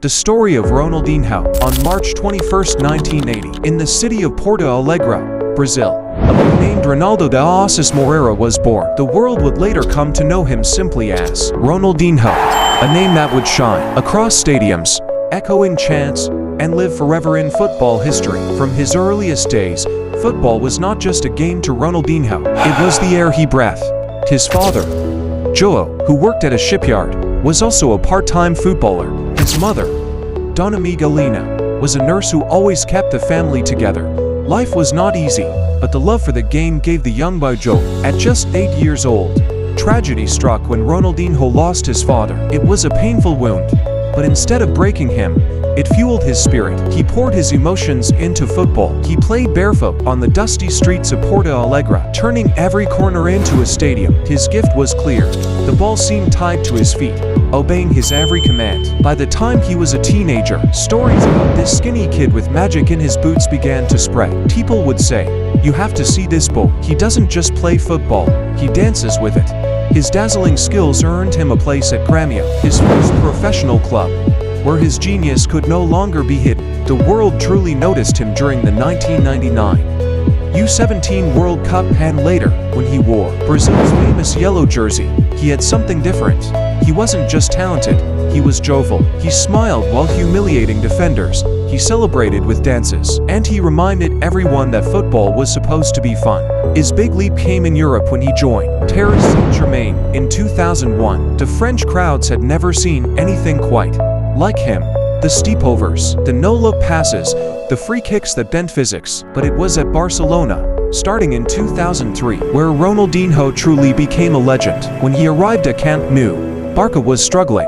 The story of Ronaldinho on March 21, 1980, in the city of Porto Alegre, Brazil. A man named Ronaldo de Assis Moreira was born. The world would later come to know him simply as Ronaldinho, a name that would shine across stadiums, echoing chants, and live forever in football history. From his earliest days, football was not just a game to Ronaldinho, it was the air he breathed. His father, João, who worked at a shipyard, was also a part-time footballer. His mother, Dona Miguelina, was a nurse who always kept the family together. Life was not easy, but the love for the game gave the young boy João. At just 8 years old, tragedy struck when Ronaldinho lost his father. It was a painful wound, but instead of breaking him, it fueled his spirit. He poured his emotions into football. He played barefoot on the dusty streets of Porto Alegre, turning every corner into a stadium. His gift was clear. The ball seemed tied to his feet, obeying his every command. By the time he was a teenager, stories about this skinny kid with magic in his boots began to spread. People would say, "You have to see this boy. He doesn't just play football, he dances with it." His dazzling skills earned him a place at Grêmio, his first professional club, where his genius could no longer be hidden. The world truly noticed him during the 1999 U17 World Cup, and later, when he wore Brazil's famous yellow jersey. He had something different. He wasn't just talented, he was jovial. He smiled while humiliating defenders. He celebrated with dances, and he reminded everyone that football was supposed to be fun. His big leap came in Europe when he joined Paris Saint-Germain in 2001. The French crowds had never seen anything quite like him. The steepovers, the no-look passes, the free kicks that bent physics. But it was at Barcelona, starting in 2003, where Ronaldinho truly became a legend. When he arrived at Camp Nou, Barca was struggling,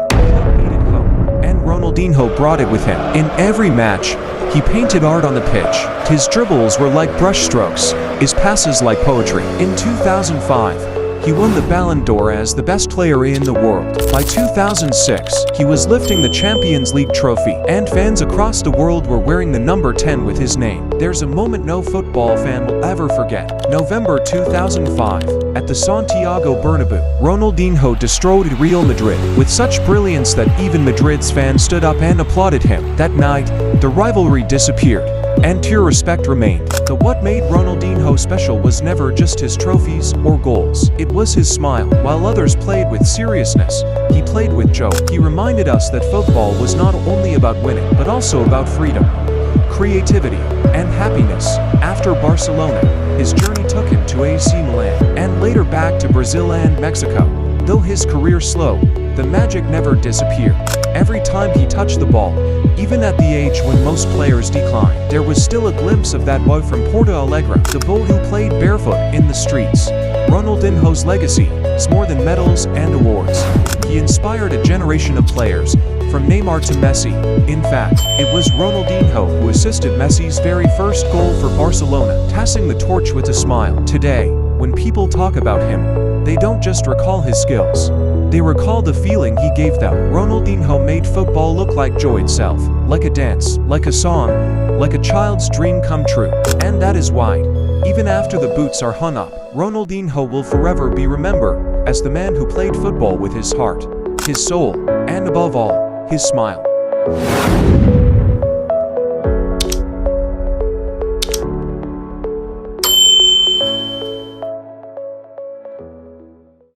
and Ronaldinho brought it with him. In every match, he painted art on the pitch. His dribbles were like brushstrokes, his passes like poetry. In 2005, he won the Ballon d'Or as the best player in the world. By 2006, he was lifting the Champions League trophy, and fans across the world were wearing the number 10 with his name. There's a moment no football fan will ever forget. November 2005, at the Santiago Bernabeu, Ronaldinho destroyed Real Madrid with such brilliance that even Madrid's fans stood up and applauded him. That night, the rivalry disappeared, and pure respect remained. But what made Ronaldinho special was never just his trophies or goals. It was his smile. While others played with seriousness, he played with joy. He reminded us that football was not only about winning, but also about freedom, creativity, and happiness. After Barcelona, his journey took him to AC Milan, and later back to Brazil and Mexico. Though his career slowed, the magic never disappeared. Every time he touched the ball, even at the age when most players decline, there was still a glimpse of that boy from Porto Alegre, the boy who played barefoot in the streets. Ronaldinho's legacy is more than medals and awards. He inspired a generation of players, from Neymar to Messi. In fact, it was Ronaldinho who assisted Messi's very first goal for Barcelona, passing the torch with a smile. Today, when people talk about him, they don't just recall his skills. They recall the feeling he gave them. Ronaldinho made football look like joy itself, like a dance, like a song, like a child's dream come true. And that is why, even after the boots are hung up, Ronaldinho will forever be remembered as the man who played football with his heart, his soul, and above all, his smile.